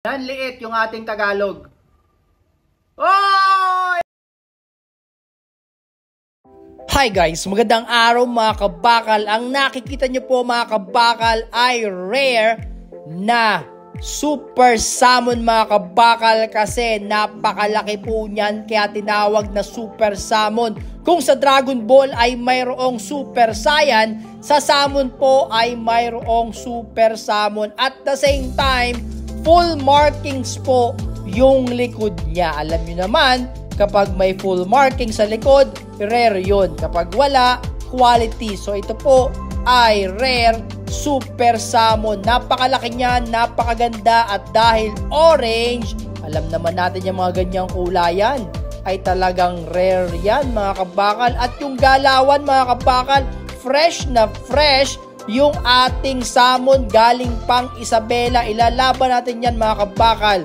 Nanliit yung ating Tagalog. Oh! Hi guys, magandang araw mga kabakal. Ang nakikita nyo po mga kabakal ay rare na super salmon mga kabakal kasi napakalaki po niyan kaya tinawag na super salmon. Kung sa Dragon Ball ay mayroong super saiyan, sa salmon po ay mayroong super salmon. At the same time, full markings po yung likod niya. Alam niyo naman, kapag may full marking sa likod, rare yun. Kapag wala, quality. So ito po ay rare super salmon. Napakalaki niyan, napakaganda at dahil orange, alam naman natin yung mga ganyang kulayan ay talagang rare yan mga kabakal. At yung galawan mga kabakal, fresh na fresh yung ating salmon galing pang Isabela. Ilalaban natin yan mga kabakal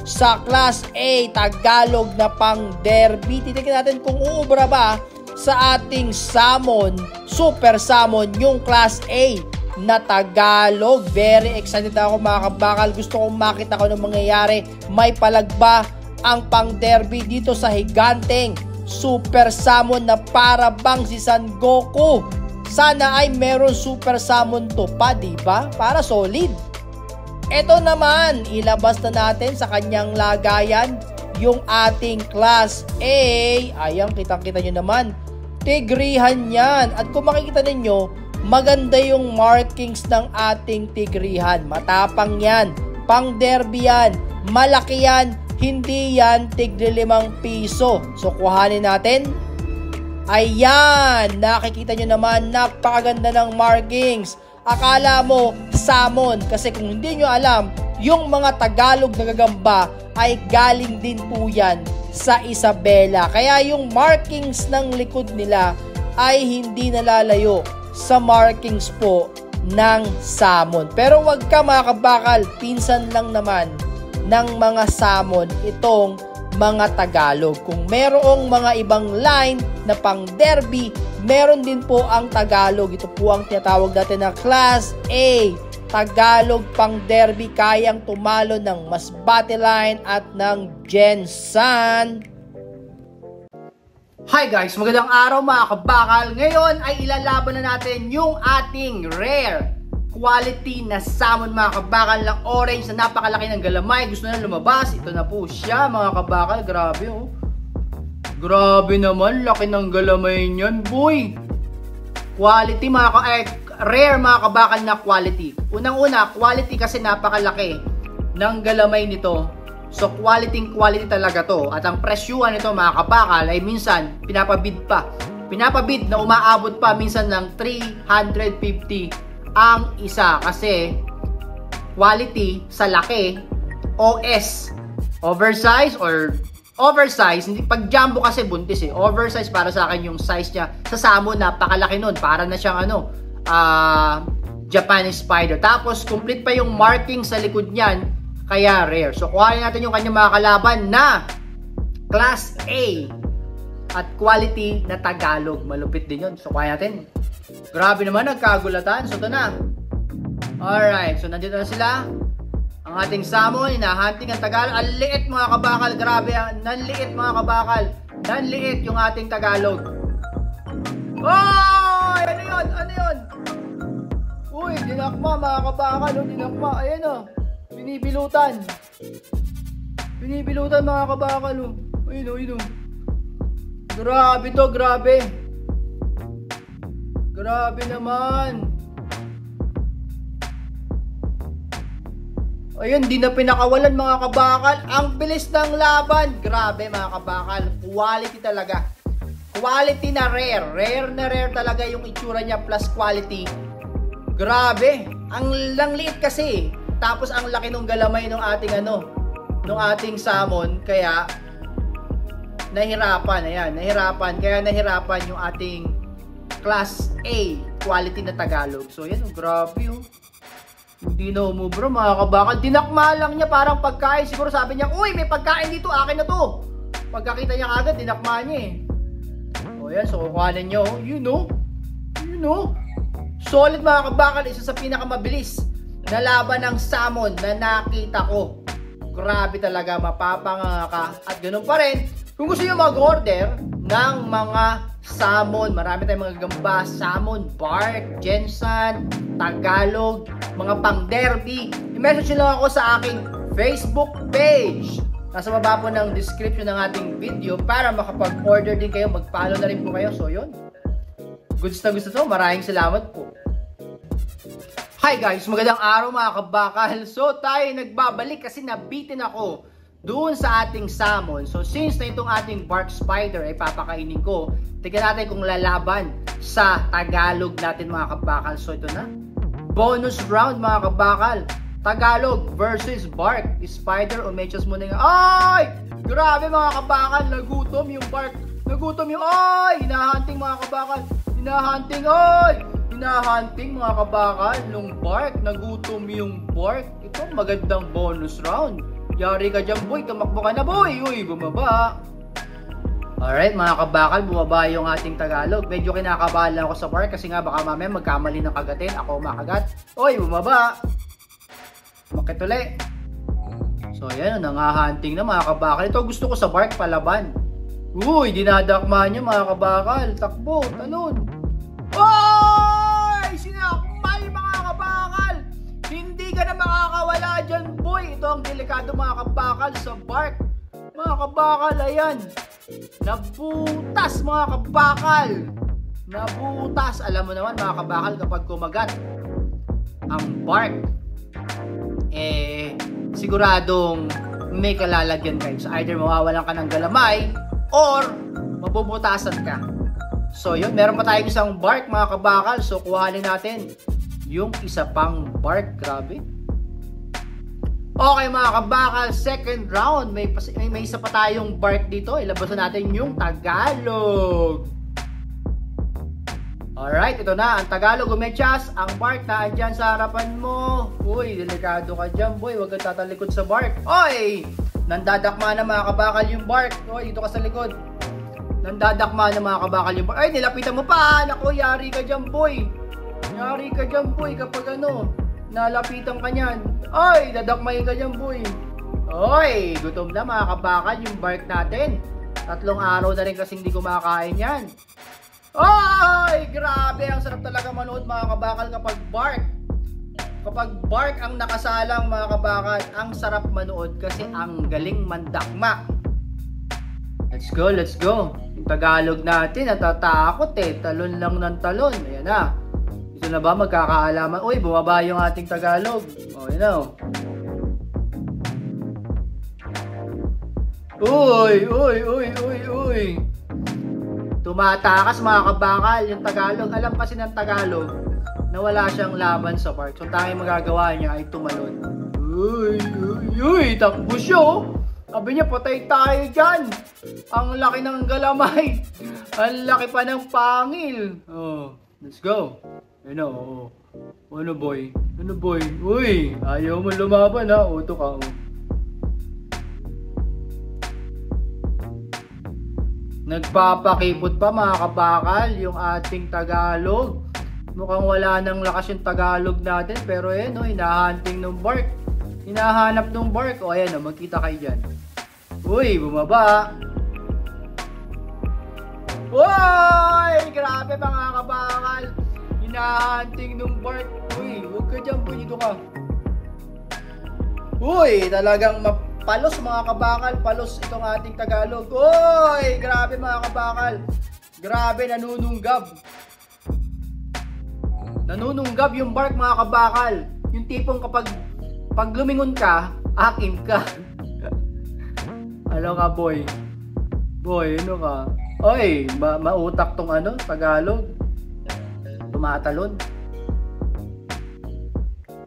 sa Class A Tagalog na pang derby. Titignan natin kung uubra ba sa ating salmon, super salmon, yung Class A na Tagalog. Very excited ako mga kabakal. Gusto kong makita ko ng mangyayari. May palagba ang pang derby dito sa higanteng super salmon na para bang si San Goku. Sana ay meron super salmon to pa, diba? Para solid. Ito naman, ilabas na natin sa kanyang lagayan yung ating Class A. Ayan, kitang-kita nyo naman. Tigrihan yan. At kung makikita ninyo, maganda yung markings ng ating tigrihan. Matapang yan. Pang derby yan. Malaki yan. Hindi yan tigri 5 piso. So, kuhanin natin. Ayan, nakikita nyo naman, napakaganda ng markings. Akala mo, salmon. Kasi kung hindi nyo alam, yung mga Tagalog na gagamba ay galing din po yan sa Isabela. Kaya yung markings ng likod nila ay hindi nalalayo sa markings po ng salmon. Pero wag ka mga kabakal, pinsan lang naman ng mga salmon itong mga Tagalog. Kung merong mga ibang line na pang derby, meron din po ang Tagalog. Ito po ang tinatawag natin na Class A Tagalog pang derby, kayang tumalo ng Masbate line at ng Gensan. Hi guys, magandang araw mga kabakal. Ngayon ay ilalaban na natin yung ating rare quality na salmon mga kabakal na orange na napakalaki ng galamay. Gusto na lumabas. Ito na po siya mga kabakal. Grabe oh. Grabe naman. Laki ng galamay niyan boy. Quality rare mga kabakal na quality. Unang-una, quality kasi napakalaki ng galamay nito. So quality talaga to. At ang presyuhan nito mga kabakal ay minsan pinapabid pa. Pinapabid na umaabot pa minsan ng 350 ang isa kasi quality sa laki, OS, oversize or oversize, hindi pag jumbo kasi buntis eh. Oversize para sa akin yung size niya. Sa salmon napakalaki nun, para na siyang Japanese spider. Tapos complete pa yung marking sa likod niyan, kaya rare. So kuhanin natin yung kanyang mga kalaban na Class A at quality na Tagalog. Malupit din yun. So kuhanin natin. Grabe naman, nagkagulatan. So ito na. Alright, so nandito na sila. Ang ating salmon, hinahunting ang Tagalog. Ang liit mga kabakal. Grabe, nanliit mga kabakal. Nanliit yung ating Tagalog. Oh! Ano yun? Ano yun? Uy, dinakma mga kabakal. Dinakma. Ayan o. Binibilutan. Binibilutan mga kabakal. Ayun o, ayun o. Grabe to, grabe. Grabe naman. Ayun, di na pinakawalan mga kabakal. Ang bilis ng laban. Grabe mga kabakal. Quality talaga. Quality na rare. Rare na rare talaga yung itsura niya plus quality. Grabe. Ang liit kasi. Tapos ang laki ng galamay ng ating ng ating salmon. Kaya nahirapan. Ayan, nahirapan. Kaya nahirapan yung ating Class A quality na Tagalog. So yan, grabe oh. Hindi na umubra mga kabakal. Dinakma lang niya parang pagkain. Siguro sabi niya, uy, may pagkain dito, akin na to. Pagkakita niya kagad, dinakma niya eh. O yan, so kukuhanin niyo. You know. Solid mga kabakal. Isa sa pinakamabilis na laban ng salmon na nakita ko. grabe talaga, mapapanganga ka. At ganoon pa rin, kung gusto nyo mag-order ng mga salmon, marami tayong mga gamba, salmon, bark, Jensen, Tagalog, mga pang-derby, i-message nyo lang ako sa aking Facebook page. Nasa baba po ng description ng ating video para makapag-order din kayo, mag-follow na rin po kayo. So yun, goods na gusto to, maraming salamat po. Hi guys, magandang araw mga kabakal. So tayo nagbabalik kasi nabitin ako doon sa ating salmon. So since na itong ating bark spider ay papakainin ko, tignan natin kung lalaban sa Tagalog natin mga kabakal. So ito na, bonus round mga kabakal. Tagalog versus bark spider o mechas muna nga. Ay! Grabe mga kabakal, nagutom yung bark. Nagutom yung, ay! Hinahunting mga kabakal. Hinahunting, ay! Hinahunting mga kabakal nung bark. Nagutom yung bark. Ito magandang bonus round. Yari ka dyan boy, tumakbo ka na boy. Uy, bumaba. Alright mga kabakal, bumaba yung ating Tagalog. Medyo kinakabahan ako sa bark kasi nga baka mamaya magkamali ng kagatin. Ako makagat. Uy, bumaba. Makit ulit. So yan, nangahunting na mga kabakal. Ito gusto ko sa bark palaban. Uy, dinadakma niya mga kabakal. Takbo, talon. Oy! Sinakmal mga kabakal! Hindi ka na makakawala dyan boy. Ito ang delikado mga kabakal sa bark. Mga kabakal, ayan. Nabutas mga kabakal. Nabutas. Alam mo naman mga kabakal kapag kumagat ang bark, siguradong may kalalagyan kayo. So either mawawalan ka ng galamay or mabubutasan ka. So yun, meron pa tayong isang bark mga kabakal. So kuhanin natin yung isa pang bark. Grabe. Okay mga kabakal, second round. May isa pa tayong bark dito. Ilabasan natin yung Tagalog. Alright, ito na ang Tagalog umechas. Ang bark na andyan sa harapan mo. Uy, delikado ka dyan boy. Huwag kang tatalikod sa bark. Oy! Nandadakma na mga kabakal yung bark. Uy, dito ka sa likod. Nandadakma na mga kabakal yung bark. Ay, nilapitan mo pa. Naku, yari ka dyan boy. Yari ka dyan boy kapag ano, nalapitan ka nyan. Ay, dadakmayin ka dyan boy. Oy, gutom na mga kabakal yung bark natin. 3 araw na rin kasing di kumakain yan. Ay, grabe. Ang sarap talaga manood mga kabakal kapag bark. Kapag bark ang nakasalang mga kabakal, ang sarap manood kasi ang galing mandakma. Let's go, let's go. Yung Tagalog natin, natatakot eh. Talon lang ng talon. Ayan na. Ito na ba magkakaalaman? Uy, bumaba yung ating Tagalog. O, yun na. Uy, uy, uy, uy, uy. Tumatakas mga kabakal yung Tagalog. Alam kasi ng Tagalog na wala siyang laban sa bark. So tanging magagawa niya ay tumalon. Uy, uy, uy, takbo siya oh. Sabi niya, patay tayo dyan. Ang laki ng galamay. Ang laki pa ng pangil. Oh, let's go. Ano, oh. Ano boy? Ano boy? Uy, ayaw mo lumaban ha. Uto ka oh. Nagpapakipot pa mga kabakal yung ating Tagalog. Mukhang wala nang lakas yung Tagalog natin. Pero ayan o, hinahunting ng bark. Hinahanap ng bark. O ayan o, magkita kayo dyan. Uy, bumaba. Uy, grabe mga kabakal. Hinahunting ng bark. Uy, huwag ka dyan po, dito ka. Uy, talagang palos mga kabakal, palos itong ating Tagalog. Oy, grabe mga kabakal. Grabe, nanununggab. Nanununggab yung bark mga kabakal. Yung tipong kapag lumingon ka, akim ka. Ano ka boy? Boy, ano ka? Oy, mautak tong ano, Tagalog. Tumatalon.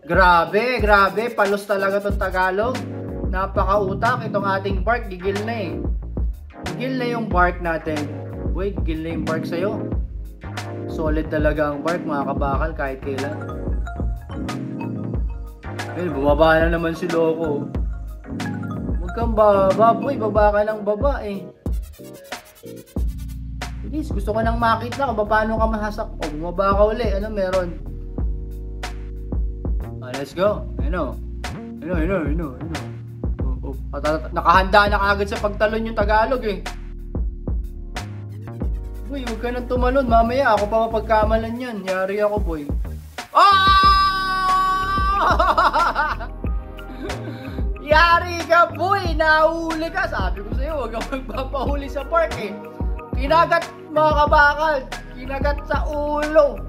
Grabe, grabe, palos talaga tong Tagalog. Napaka-utak itong ating bark, gigil na eh. Gigil na yung bark natin. Boy, gigil na yung bark sa'yo. Solid talaga ang bark mga kabakal kahit kailan. Eh, bumaba na naman si Loco. Huwag kang baba, boy, baba ka ng baba eh. Please, gusto ko nang makita kung paano ka mahasak. O, bumaba ka uli, ano meron? Let's go. Ano? Nakahanda na kaagad sa pagtalon yung Tagalog eh. Boy, huwag ka nang tumalon. Mamaya ako pa mapagkamalan yan. Yari ako, boy. Ah! Yari ka, boy! Nahuli ka! Sabi ko sa'yo, huwag kang magpapahuli sa park eh. Kinagat, mga kabakal. Kinagat sa ulo.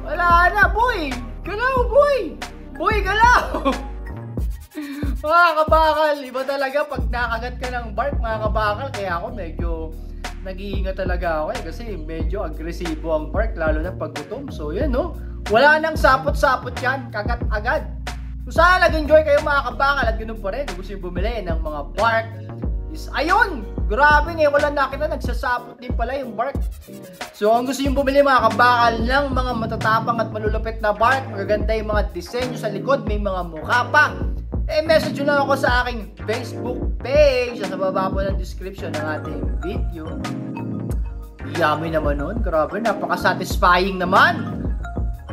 Wala na, boy! Galaw, boy! Boy, galaw! Mga kabakal, iba talaga pag nakagat ka ng bark, mga kabakal. Kaya ako medyo nag-iingat talaga ako eh. Kasi medyo agresibo ang bark, lalo na pag gutom. So yan, no? Wala nang sapot-sapot yan. Kagat agad. Kung saan nag-enjoy kayo mga kabakal at ganun pa rin, kung gusto yung bumili ng mga bark, is ayun! Grabe ngayon ko lang nakita, nagsasapot din pala yung bark. So kung gusto yung bumili mga kabakal ng mga matatapang at malulupit na bark, magaganda yung mga disenyo sa likod, may mga mukha pa, eh message nyo lang ako sa aking Facebook page, sa baba po ng description ng ating video. Yummy naman nun, grabe, napaka-satisfying naman.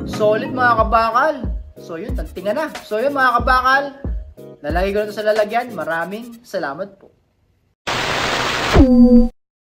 Solid mga kabakal. So yun, tantingan na. So yun mga kabakal, lalagay ko na ito sa lalagyan. Maraming salamat po.